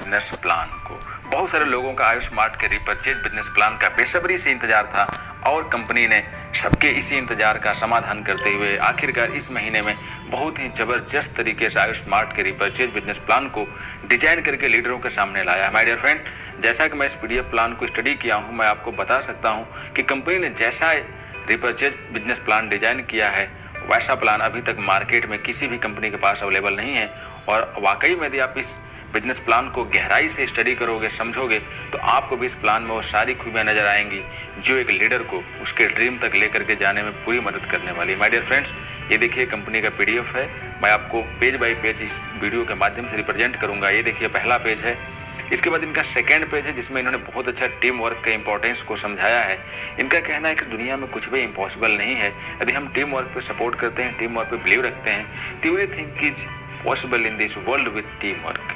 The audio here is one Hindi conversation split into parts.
बिजनेस प्लान को। बहुत सारे लोगों का आयुष मार्ट के रिपर्चेज बिजनेस प्लान का बेसब्री से इंतजार था और कंपनी ने सबके इसी इंतजार का समाधान करते हुए आखिरकार इस महीने में बहुत ही जबरदस्त तरीके से आयुष मार्ट के रिपर्चेज बिजनेस प्लान को डिजाइन करके लीडरों के सामने लाया। माय डियर फ्रेंड, जैसा कि मैं इस पीडीएफ प्लान को स्टडी किया हूँ, मैं आपको बता सकता हूँ कि कंपनी ने जैसा रिपर्चेज बिजनेस प्लान डिजाइन किया है वैसा प्लान अभी तक मार्केट में किसी भी कंपनी के पास अवेलेबल नहीं है। और वाकई में यदि आप इस बिजनेस प्लान को गहराई से स्टडी करोगे, समझोगे, तो आपको भी इस प्लान में वो सारी खूबियाँ नजर आएंगी जो एक लीडर को उसके ड्रीम तक लेकर के जाने में पूरी मदद करने वाली है। माय डियर फ्रेंड्स, ये देखिए कंपनी का पीडीएफ है। मैं आपको पेज बाय पेज इस वीडियो के माध्यम से रिप्रेजेंट करूंगा। ये देखिए पहला पेज है। इसके बाद इनका सेकेंड पेज है जिसमें इन्होंने बहुत अच्छा टीम वर्क के इंपॉर्टेंस को समझाया है। इनका कहना है कि दुनिया में कुछ भी इम्पॉसिबल नहीं है यदि हम टीम वर्क पे सपोर्ट करते हैं, टीम वर्क पे बिलीव रखते हैं। तो everything is possible in this world with team work.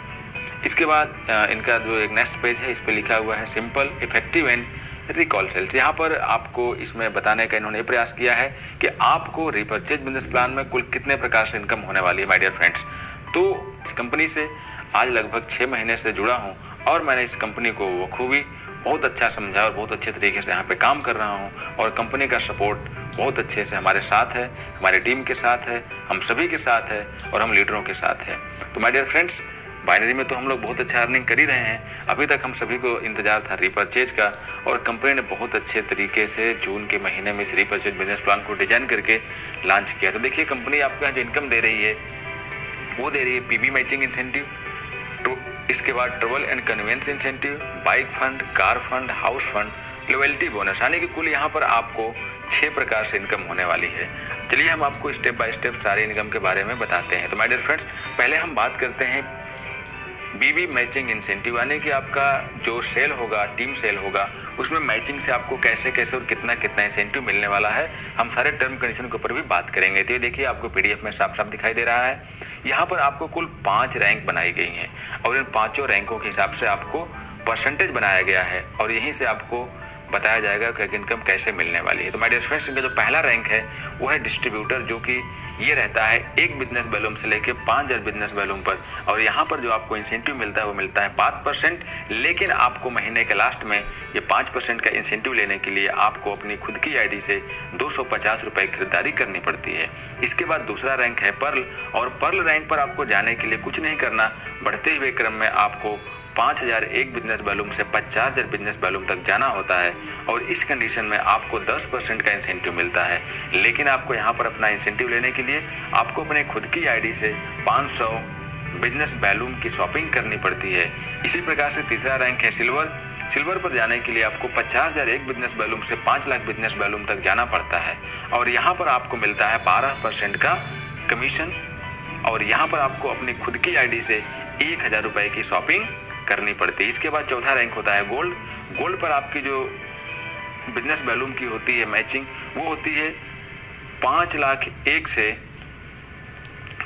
इसके बाद इनका जो एक नेक्स्ट पेज है, इस पर लिखा हुआ है simple, effective and recall sales. यहाँ पर आपको इसमें बताने का इन्होंने प्रयास किया है कि आपको रिपर्चेज बिजनेस प्लान में कुल कितने प्रकार से इनकम होने वाली है। माय डियर फ्रेंड्स, तो इस कंपनी से आज लगभग 6 महीने से जुड़ा हूँ और मैंने इस कंपनी को बखूबी बहुत अच्छा समझा और बहुत अच्छे तरीके से यहाँ पे काम कर रहा हूँ और कंपनी का सपोर्ट बहुत अच्छे से हमारे साथ है, हमारे टीम के साथ है, हम सभी के साथ है और हम लीडरों के साथ है। तो माय डियर फ्रेंड्स, बाइनरी में तो हम लोग बहुत अच्छा अर्निंग कर ही रहे हैं। अभी तक हम सभी को इंतजार था रिपर्चेज का और कंपनी ने बहुत अच्छे तरीके से जून के महीने में इस रिपर्चेज बिजनेस प्लान को डिजाइन करके लॉन्च किया। तो देखिए कंपनी आपको यहाँ जो इनकम दे रही है वो दे रही है पीबी मैचिंग इंसेंटिव, तो इसके बाद travel and conveyance incentive, bike fund, car fund, house fund, loyalty bonus, यानी कि कुल यहाँ पर आपको 6 प्रकार से इनकम होने वाली है। चलिए हम आपको स्टेप बाय स्टेप सारे इनकम के बारे में बताते हैं। तो माय डियर फ्रेंड्स, पहले हम बात करते हैं बीबी मैचिंग इंसेंटिव, यानी कि आपका जो सेल होगा, टीम सेल होगा, उसमें मैचिंग से आपको कैसे कैसे और कितना कितना इंसेंटिव मिलने वाला है। हम सारे टर्म कंडीशन के ऊपर भी बात करेंगे। तो ये देखिए आपको पीडीएफ में साफ साफ दिखाई दे रहा है। यहाँ पर आपको कुल 5 रैंक बनाई गई हैं और इन 5 रैंकों के हिसाब से आपको परसेंटेज बनाया गया है और यहीं से आपको बताया जाएगा कि इनकम कैसे मिलने वाली है। तो माय डियर फ्रेंड्स, इनका जो पहला रैंक है वो है डिस्ट्रीब्यूटर, जो कि ये रहता है 1 बिजनेस वॉल्यूम से लेके 5000 बिजनेस वॉल्यूम पर। और यहाँ पर जो आपको इंसेंटिव मिलता है वो मिलता है 5%, लेकिन आपको महीने के लास्ट में ये 5% का इंसेंटिव लेने के लिए आपको अपनी खुद की आईडी से 250 रुपये खरीदारी करनी पड़ती है। इसके बाद दूसरा रैंक है पर्ल, और पर्ल रैंक पर आपको जाने के लिए कुछ नहीं करना, बढ़ते हुए क्रम में आपको 5000 एक बिजनेस वॉल्यूम से 50000 बिजनेस वॉल्यूम तक जाना होता है और इस कंडीशन में आपको 10% का इंसेंटिव मिलता है। लेकिन आपको यहाँ पर अपना इंसेंटिव लेने के लिए आपको अपने खुद की आईडी से 500 बिजनेस वॉल्यूम की शॉपिंग करनी पड़ती है। इसी प्रकार से तीसरा रैंक है सिल्वर। सिल्वर पर जाने के लिए आपको 50000 एक बिजनेस वॉल्यूम से 5 लाख बिजनेस वॉल्यूम तक जाना पड़ता है और यहाँ पर आपको मिलता है 12% का कमीशन और यहाँ पर आपको अपनी खुद की आईडी से 1000 रुपये की शॉपिंग करनी पड़ती है। इसके बाद चौथा रैंक होता है गोल्ड। गोल्ड पर आपकी जो बिजनेस वॉल्यूम की होती है मैचिंग, वो होती है 5 लाख 1 से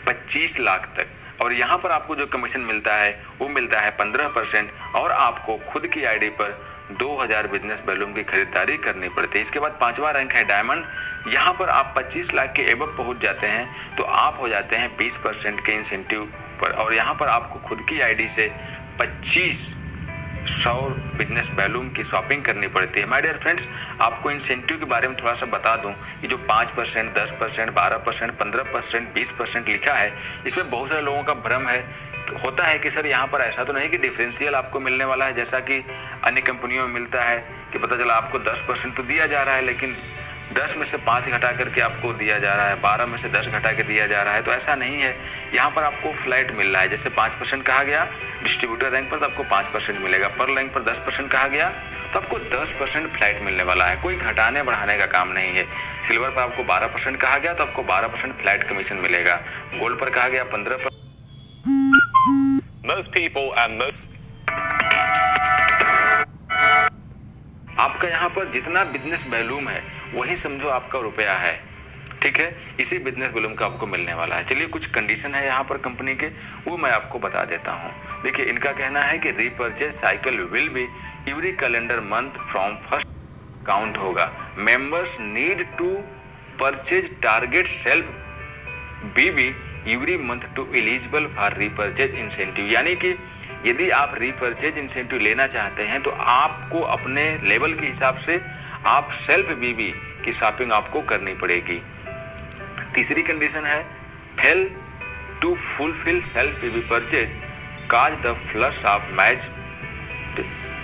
25 लाख तक और यहाँ पर आपको जो कमीशन मिलता है वो मिलता है 15% और आपको खुद की आईडी पर 2000 बिजनेस वॉल्यूम की खरीदारी करनी पड़ती है। इसके बाद 5वां रैंक है डायमंड। यहाँ पर आप 25 लाख के एबव पहुँच जाते हैं तो आप हो जाते हैं 20% के इंसेंटिव पर और यहाँ पर आपको खुद की आईडी से 2500 बिजनेस वॉल्यूम की शॉपिंग करनी पड़ती है। माय डियर फ्रेंड्स, आपको इंसेंटिव के बारे में थोड़ा सा बता दूं, ये जो 5%, 10%, 12%, 15%, 20% लिखा है, इसमें बहुत सारे लोगों का भ्रम होता है कि सर यहाँ पर ऐसा तो नहीं कि डिफरेंशियल आपको मिलने वाला है जैसा कि अन्य कंपनियों में मिलता है कि पता चला आपको 10% तो दिया जा रहा है लेकिन 10 में से 5 घटा करके आपको दिया जा रहा है, 12 में से 10 घटा के दिया जा रहा है। तो ऐसा नहीं है, यहाँ पर आपको फ्लैट मिल रहा है। जैसे 5% कहा गया डिस्ट्रीब्यूटर रैंक पर तो आपको 5% मिलेगा, पर रैंक पर 10% कहा गया तो आपको 10% फ्लैट मिलने वाला है, कोई घटाने बढ़ाने का काम नहीं है। सिल्वर पर आपको 12% कहा गया तो आपको 12% फ्लैट कमीशन मिलेगा। गोल्ड पर कहा गया 15%। Most people and most आपका यहाँ पर जितना बिजनेस वॉल्यूम है वही समझो आपका रुपया है, ठीक है। इसी बिजनेस वॉल्यूम का आपको मिलने वाला है। चलिए कुछ कंडीशन है यहाँ पर कंपनी के, वो मैं आपको बता देता हूँ। देखिए इनका कहना है कि repurchase cycle will be every calendar month from first count होगा। Members need to purchase target self BB every month to eligible for repurchase incentive, यानी कि यदि आप रीपर्चेज इंसेंटिव लेना चाहते हैं तो आपको अपने लेवल के हिसाब से आप सेल्फ बीबी की शॉपिंग आपको करनी पड़ेगी। तीसरी कंडीशन है fail to fulfil self BB purchase cause the flush of match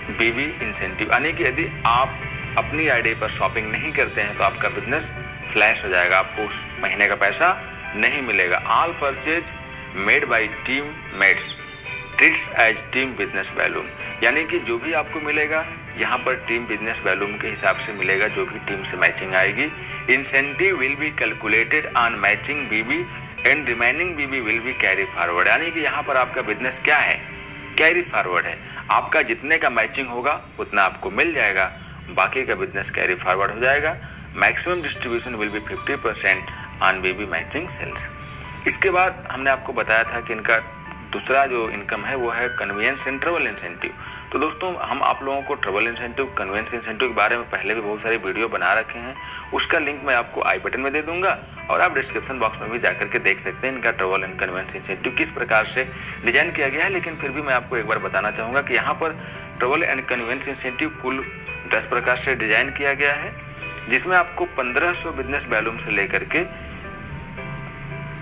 BB incentive, यानी कि यदि आप अपनी आईडी पर शॉपिंग नहीं करते हैं तो आपका बिजनेस फ्लैश हो जाएगा, आपको उस महीने का पैसा नहीं मिलेगा। All purchase made by team mates treats as team business volume, यानी कि जो भी आपको मिलेगा यहाँ पर टीम बिजनेस वैल्यूम के हिसाब से मिलेगा, जो भी टीम से मैचिंग आएगी। Incentive will be calculated on matching BB and remaining BB will be carry forward, यानी कि यहाँ पर आपका बिजनेस क्या है, कैरी फॉरवर्ड है। आपका जितने का मैचिंग होगा उतना आपको मिल जाएगा, बाकी का बिजनेस कैरी फॉरवर्ड हो जाएगा। Maximum distribution will be 50% on BB matching sales. इसके बाद हमने आपको बताया था कि इनका दूसरा जो इनकम है वो है कन्वेंस एंड ट्रेवल इंसेंटिव। तो दोस्तों हम आप लोगों को ट्रेवल इंसेंटिव, कन्वेंस इंसेंटिव के बारे में पहले भी बहुत सारे वीडियो बना रखे हैं, उसका लिंक मैं आपको आई बटन में दे दूंगा और आप डिस्क्रिप्शन बॉक्स में भी जाकर के देख सकते हैं इनका ट्रेवल एंड कन्वेंस इंसेंटिव किस प्रकार से डिजाइन किया गया है। लेकिन फिर भी मैं आपको एक बार बताना चाहूँगा कि यहाँ पर ट्रेवल एंड कन्वेंस इंसेंटिव कुल 10 प्रकार से डिजाइन किया गया है, जिसमें आपको 1500 बिजनेस वैल्यूम से लेकर के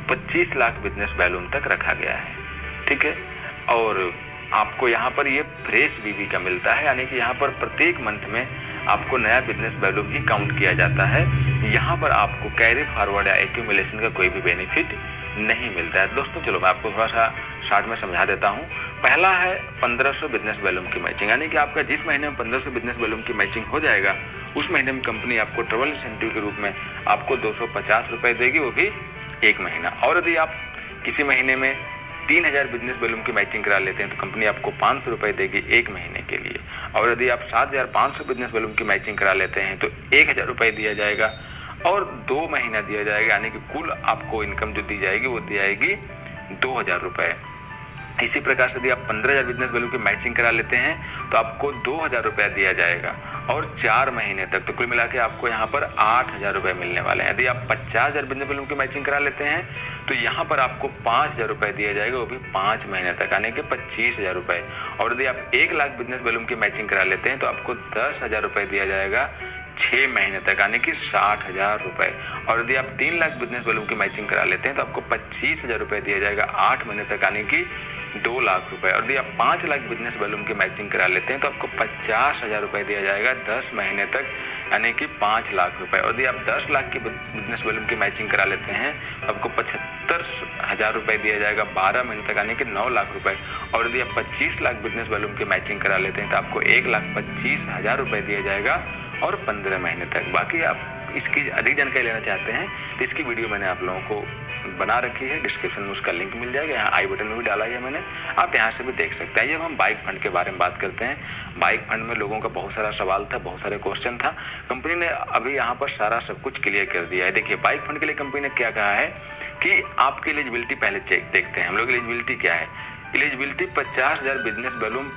25 लाख बिजनेस वैल्यूम तक रखा गया है, ठीक है। और आपको यहाँ पर ये फ्रेश बीबी का मिलता है, यानी कि यहाँ पर प्रत्येक मंथ में आपको नया बिजनेस वैल्यूम ही काउंट किया जाता है। यहाँ पर आपको कैरी फॉरवर्ड या एक्यूमुलेशन का कोई भी बेनिफिट नहीं मिलता है। दोस्तों चलो मैं आपको थोड़ा सा शॉर्ट में समझा देता हूँ। पहला है 1500 बिजनेस वैल्यूम की मैचिंग, यानी कि आपका जिस महीने में 1500 बिजनेस वैल्यूम की मैचिंग हो जाएगा उस महीने में कंपनी आपको ट्रेवल इंसेंटिव के रूप में आपको 250 रुपये देगी, वो भी एक महीना। और यदि आप किसी महीने में 3000 बिजनेस वैल्यूम की मैचिंग करा लेते हैं तो कंपनी आपको 500 रुपये देगी एक महीने के लिए। और यदि आप 7500 बिजनेस वैल्यूम की मैचिंग करा लेते हैं तो 1000 रुपये दिया जाएगा और 2 महीना दिया जाएगा, यानी कि कुल आपको इनकम जो दी जाएगी वो दी जाएगी 2000 रुपये। इसी प्रकार से यदि आप 15000 बिजनेस वैल्यू की मैचिंग करा लेते हैं तो आपको 2000 रुपया दिया जाएगा और 4 महीने तक, तो कुल मिला के आपको यहाँ पर 8000 रुपये मिलने वाले हैं। यदि आप 50000 बिजनेस वैल्यू की मैचिंग करा लेते हैं तो यहाँ पर आपको 5000 रुपये दिया जाएगा, वो भी 5 महीने तक, आने के 25000 रुपये। और यदि आप 1 लाख बिजनेस वैल्यू की मैचिंग करा लेते हैं तो आपको 10,000 रुपये दिया जाएगा 6 महीने तक, आने की 60,000 रुपये। और यदि आप 3 लाख बिजनेस वैल्यूम की मैचिंग करा लेते हैं तो आपको 25,000 रुपये दिया जाएगा 8 महीने तक, आने की 2 लाख रुपये। और यदि आप 5 लाख बिजनेस वैल्यूम की मैचिंग करा लेते हैं तो आपको 50,000 रुपये दिया जाएगा 10 महीने तक, यानी कि 5 लाख रुपये। और यदि आप 10 लाख की बिजनेस वैल्यूम की मैचिंग करा लेते हैं तो आपको 75,000 रुपये दिया जाएगा 12 महीने तक, यानी कि 9 लाख रुपये। और यदि आप 25 लाख बिजनेस वैल्यूम की मैचिंग करा लेते हैं तो आपको 1,25,000 रुपये दिया जाएगा और 15 महीने तक। बाकी आप इसकी अधिक जानकारी लेना चाहते हैं तो इसकी वीडियो मैंने आप लोगों को बना रखी है, डिस्क्रिप्शन में उसका लिंक मिल जाएगा, यहाँ आई बटन में भी डाला है मैंने, आप यहाँ से भी देख सकते हैं। जब हम बाइक फंड के बारे में बात करते हैं, बाइक फंड में लोगों का बहुत सारा सवाल था, बहुत सारे क्वेश्चन था, कंपनी ने अभी यहाँ पर सारा सब कुछ क्लियर कर दिया है। देखिए बाइक फंड के लिए कंपनी ने क्या कहा है कि आपकी एलिजिबिलिटी पहले चेक देखते हैं हम लोग। एलिजिबिलिटी क्या है? Eligibility 50,000 business volume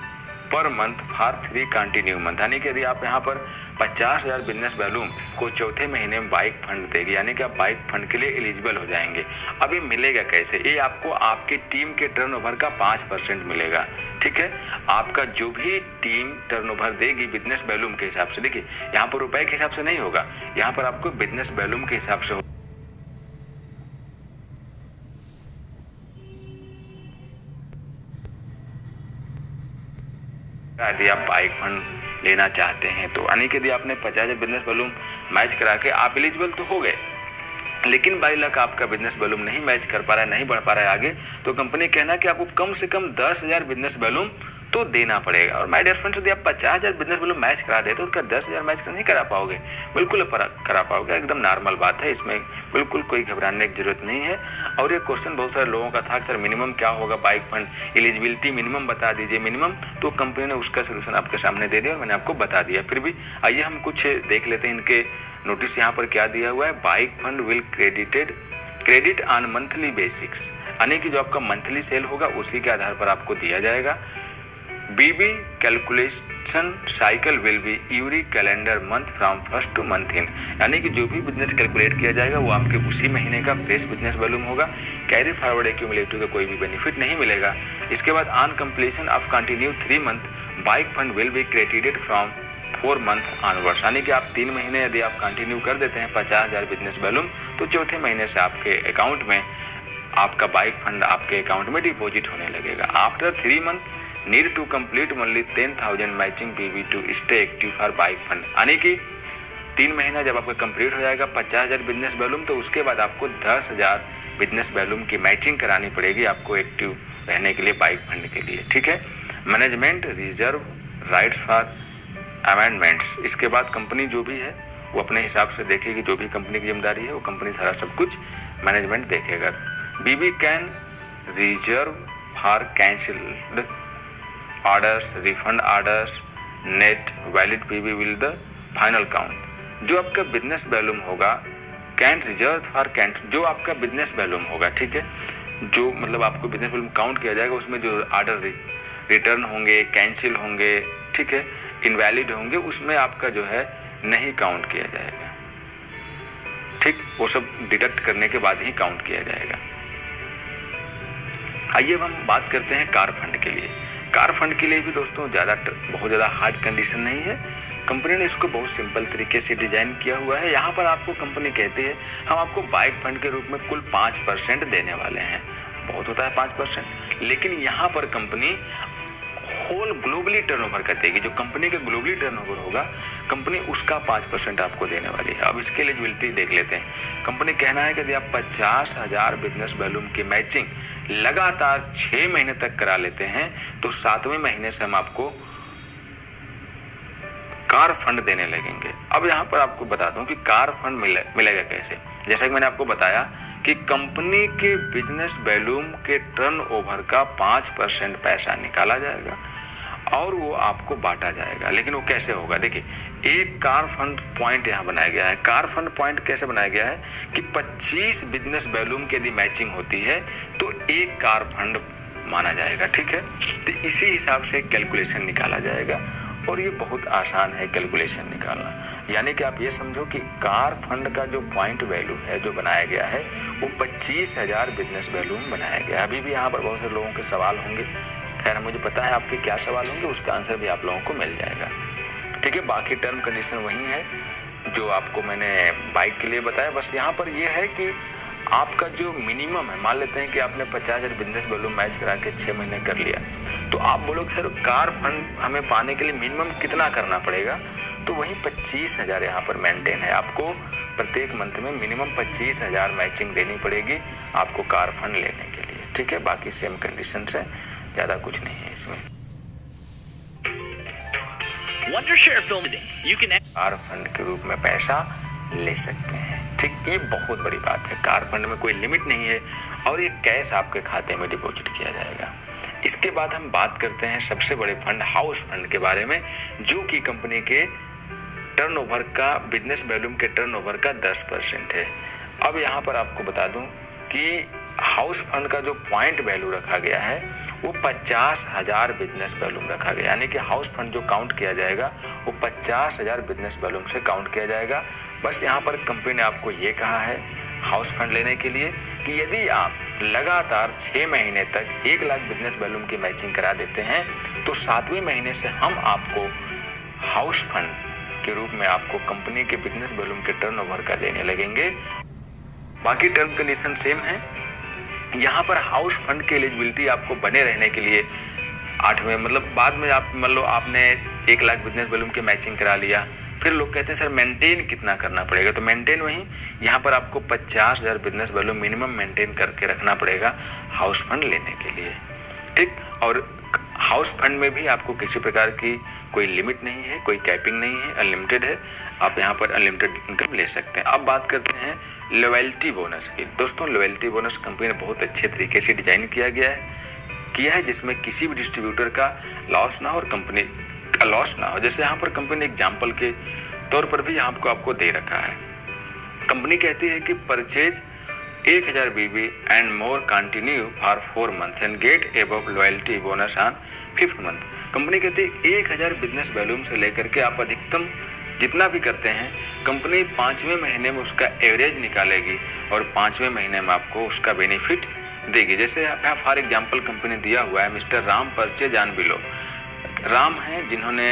per month for 3 continue month, यानी कि यदि आप यहाँ पर 50,000 बिजनेस वैल्यूम को चौथे महीने में बाइक फंड देगी, यानी कि आप बाइक फंड के लिए एलिजिबल हो जाएंगे। अब ये मिलेगा कैसे? ये आपको आपकी टीम के टर्नओवर का 5% मिलेगा, ठीक है। आपका जो भी टीम टर्नओवर देगी बिजनेस वैल्यूम के हिसाब से, देखिए यहाँ पर रुपए के हिसाब से नहीं होगा, यहाँ पर आपको बिजनेस वैल्यूम के हिसाब से यदि आप बाइक फंड लेना चाहते हैं तो, यानी कि यदि आपने 50,000 बिजनेस वैल्यूम मैच करा के आप एलिजिबल तो हो गए, लेकिन बाई लाख आपका बिजनेस वैल्यूम नहीं मैच कर पा रहा है, नहीं बढ़ पा रहा है आगे, तो कंपनी कहना है कि आपको कम से कम 10,000 बिजनेस वैल्यूम तो देना पड़ेगा। और माय डियर फ्रेंड्स, यदि आप 50,000 बिजनेस वैल्यूम मैच करा देते तो उसका 10,000 मैच नहीं करा पाओगे, बिल्कुल करा पाओगे, एकदम नॉर्मल बात है, इसमें बिल्कुल कोई घबराने की जरूरत नहीं है। और ये क्वेश्चन बहुत सारे लोगों का था कि सर मिनिमम क्या होगा बाइक फंड, एलिजिबिलिटी मिनिमम बता दीजिए मिनिमम, तो कंपनी ने उसका सोल्यूशन आपके सामने दे दिया और मैंने आपको बता दिया। फिर भी आइए हम कुछ देख लेते हैं, इनके नोटिस यहाँ पर क्या दिया हुआ है। Bike fund will credit on monthly basics, यानी कि जो आपका मंथली सेल होगा उसी के आधार पर आपको दिया जाएगा। BB calculation cycle will be every calendar month from first to month end, यानी कि जो भी बिजनेस कैलकुलेट किया जाएगा वो आपके उसी महीने का फ्रेश बिजनेस वॉल्यूम होगा। कैरी फॉरवर्ड एक्यूमुलेटिव का कोई भी बेनिफिट नहीं मिलेगा। इसके बाद on completion of continue 3 month bike fund will be credited from 4 month onwards, यानी कि आप 3 महीने यदि आप कंटिन्यू कर देते हैं 50,000 बिजनेस वॉल्यूम, तो चौथे महीने से आपके अकाउंट में आपका बाइक फंड आपके अकाउंट में डिपॉजिट होने लगेगा। After 3 month need to complete only 10,000 matching BB to stay active for bike fund, यानी कि 3 महीना जब आपका कंप्लीट हो जाएगा 50,000 बिजनेस वॉल्यूम, तो उसके बाद आपको 10,000 बिजनेस वॉल्यूम की मैचिंग करानी पड़ेगी आपको एक्टिव रहने के लिए बाइक फंड के लिए। ठीक है। Management reserve rights for amendments, इसके बाद कंपनी जो भी है वो अपने हिसाब से देखेगी, जो भी कंपनी की जिम्मेदारी है वो कंपनी सारा सब कुछ मैनेजमेंट देखेगा। BB can reserve for cancelled orders, refund orders, net valid PV will the final count. जो आपका बिजनेस वॉल्यूम होगा कैन रिजर्व फॉर कैंसिल, जो आपका बिजनेस वॉल्यूम होगा, ठीक है, जो मतलब आपको बिजनेस वॉल्यूम काउंट किया जाएगा, उसमें जो ऑर्डर रिटर्न होंगे, कैंसिल होंगे, ठीक है, इनवैलिड होंगे, उसमें आपका जो है नहीं काउंट किया जाएगा। ठीक, वो सब डिडक्ट करने के बाद ही काउंट किया जाएगा। आइए अब हम बात करते हैं कार फंड के लिए। कार फंड के लिए भी दोस्तों बहुत ज़्यादा हार्ड कंडीशन नहीं है। कंपनी ने इसको बहुत सिंपल तरीके से डिजाइन किया हुआ है। यहाँ पर आपको कंपनी कहती है हम आपको बाइक फंड के रूप में कुल 5% देने वाले हैं। बहुत होता है 5%, लेकिन यहाँ पर कंपनी होल ग्लोबली टर्नओवर कर देगी। जो कंपनी का ग्लोबली टर्नओवर होगा कंपनी उसका 5% आपको देने वाली है। अब इसके एलिजिबिलिटी देख लेते हैं। कंपनी कहना है कि यदि आप 50,000 बिजनेस वॉल्यूम की मैचिंग लगातार 6 महीने तक करा लेते हैं तो 7वें महीने से हम आपको कार फंड देने लगेंगे। अब यहाँ पर आपको बता दूं कि कार फंड मिलेगा कैसे। जैसा कि मैंने आपको बताया कि कंपनी के बिजनेस वॉल्यूम के टर्नओवर का 5% पैसा निकाला जाएगा और वो आपको बांटा जाएगा। लेकिन वो कैसे होगा, देखिए एक कार फंड पॉइंट यहाँ बनाया गया है। कार फंड पॉइंट कैसे बनाया गया है कि 25 बिजनेस वॉल्यूम की यदि मैचिंग होती है तो एक कार फंड माना जाएगा। ठीक है, तो इसी हिसाब से कैलकुलेशन निकाला जाएगा और ये बहुत आसान है कैलकुलेशन निकालना। यानी कि आप ये समझो कि कार फंड का जो पॉइंट वैल्यू है जो बनाया गया है वो 25,000 बिजनेस वॉल्यूम बनाया गया। अभी भी यहाँ पर बहुत सारे लोगों के सवाल होंगे, खैर मुझे पता है आपके क्या सवाल होंगे, उसका आंसर भी आप लोगों को मिल जाएगा। ठीक है, बाकी टर्म कंडीशन वही है जो आपको मैंने बाइक के लिए बताया। बस यहाँ पर यह है कि आपका जो मिनिमम है, मान लेते हैं कि आपने 50,000 बिजनेस वॉल्यूम मैच करा के 6 महीने कर लिया, तो आप बोलोगे सर कार फंड हमें पाने के लिए मिनिमम कितना करना पड़ेगा, तो वही 25,000 यहाँ पर मेंटेन है। आपको प्रत्येक मंथ में मिनिमम 25,000 मैचिंग देनी पड़ेगी आपको कार फंड लेने के लिए। ठीक है, बाकी सेम कंडीशन से ज़्यादा कुछ नहीं है इसमें। कार फंड के रूप में पैसा ले सकते हैं। ठीक, ये बहुत बड़ी बात है। कार फंड में कोई लिमिट नहीं है और ये कैश आपके खाते में डिपॉजिट किया जाएगा। इसके बाद हम बात करते हैं सबसे बड़े फंड हाउस फंड के बारे में, जो कि कंपनी के टर्नओवर का बिजनेस वॉल्यूम के टर्नओवर का 10% है। अब यहाँ पर आपको बता दूं कि हाउस फंड का जो पॉइंट वैल्यू रखा गया है वो 50,000 बिजनेस वॉल्यूम रखा गया, यानी कि हाउस फंड जो काउंट किया जाएगा वो 50,000 बिजनेस वॉल्यूम से काउंट किया जाएगा। बस यहाँ पर कंपनी ने आपको ये कहा है हाउस फंड लेने के लिए कि यदि आप लगातार 6 महीने तक 1 लाख बिजनेस वॉल्यूम की मैचिंग करा देते हैं तो 7वें महीने से हम आपको हाउस फंड के रूप में आपको कंपनी के बिजनेस वॉल्यूम के टर्नओवर का देने लगेंगे। बाकी टर्म कंडीशन सेम है। यहाँ पर हाउस फंड की एलिजिबिलिटी आपको बने रहने के लिए 8वें मतलब बाद में आप मान लो आपने 1 लाख बिजनेस वॉल्यूम की मैचिंग करा लिया, फिर लोग कहते हैं सर मेंटेन कितना करना पड़ेगा, तो मेंटेन वही यहाँ पर आपको 50,000 बिजनेस वॉल्यूम मिनिमम मेंटेन करके रखना पड़ेगा हाउस फंड लेने के लिए। ठीक, और हाउस फंड में भी आपको किसी प्रकार की कोई लिमिट नहीं है, कोई कैपिंग नहीं है, अनलिमिटेड है। आप यहाँ पर अनलिमिटेड इनकम ले सकते हैं। अब बात करते हैं लॉयल्टी बोनस की। दोस्तों लॉयल्टी बोनस कंपनी ने बहुत अच्छे तरीके से डिजाइन किया है जिसमें किसी भी डिस्ट्रीब्यूटर का लॉस ना हो और कंपनी का लॉस ना हो। जैसे यहाँ पर कंपनी ने एग्जाम्पल के तौर पर भी यहाँ आपको दे रखा है। कंपनी कहती है कि purchase 1000 BB and more continue for 4 months and get above loyalty bonus on 5th month। Company कहती है 1000 बिजनेस वॉल्यूम से लेकर के आप अधिकतम जितना भी करते हैं कंपनी 5वें महीने में उसका एवरेज निकालेगी और 5वें महीने में आपको उसका बेनिफिट देगी। जैसे यहाँ फॉर एग्जांपल कंपनी दिया हुआ है mister Ram purchase on below. Ram हैं जिन्होंने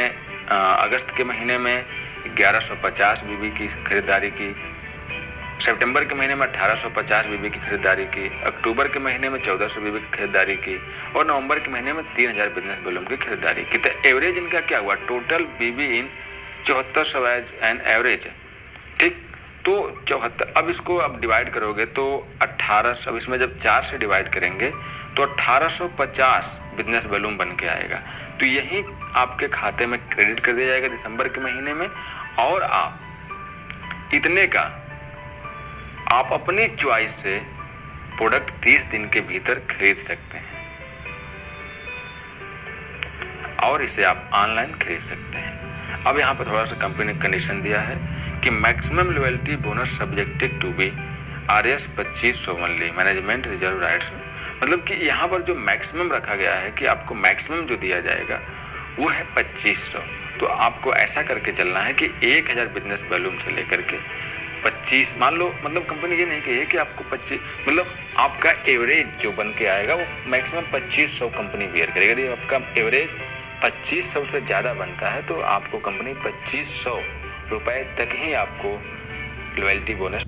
अगस्त के महीने में 1150 BB की खरीदारी की, सितंबर के महीने में 1850 BB की खरीदारी की, अक्टूबर के महीने में 1400 BB की खरीदारी की और नवंबर के महीने में 3000 बिजनेस वॉल्यूम की खरीदारी की। तो एवरेज इनका क्या हुआ, total BB in 7400 as an average है। ठीक, तो 74, अब इसको आप डिवाइड करोगे तो 1800, अब इसमें जब 4 से डिवाइड करेंगे तो 1850 बिजनेस वॉल्यूम बन के आएगा। तो यही आपके खाते में क्रेडिट कर दिया जाएगा दिसंबर के महीने में और आप इतने का आप अपनी चॉइस से प्रोडक्ट 30 दिन के भीतर खरीद सकते हैं और इसे आप ऑनलाइन खरीद सकते हैं। अब यहाँ पर थोड़ा सा कंपनी ने कंडीशन दिया है कि maximum loyalty bonus subjected to be RS 2500 only, management reserve rights. मतलब कि यहाँ पर जो मैक्सिमम रखा गया है कि आपको मैक्सिमम जो दिया जाएगा वो है 2500। तो आपको ऐसा करके चलना है कि 1000 बिजनेस वॉल्यूम से लेकर के 25 मान लो, मतलब कंपनी ये नहीं कही कि आपको 25, मतलब आपका एवरेज जो बन के आएगा वो मैक्सिमम 2500 कंपनी बियर करेगी। यदि आपका एवरेज 2500 से ज़्यादा बनता है तो आपको कंपनी 2500 रुपये तक ही आपको लॉयल्टी बोनस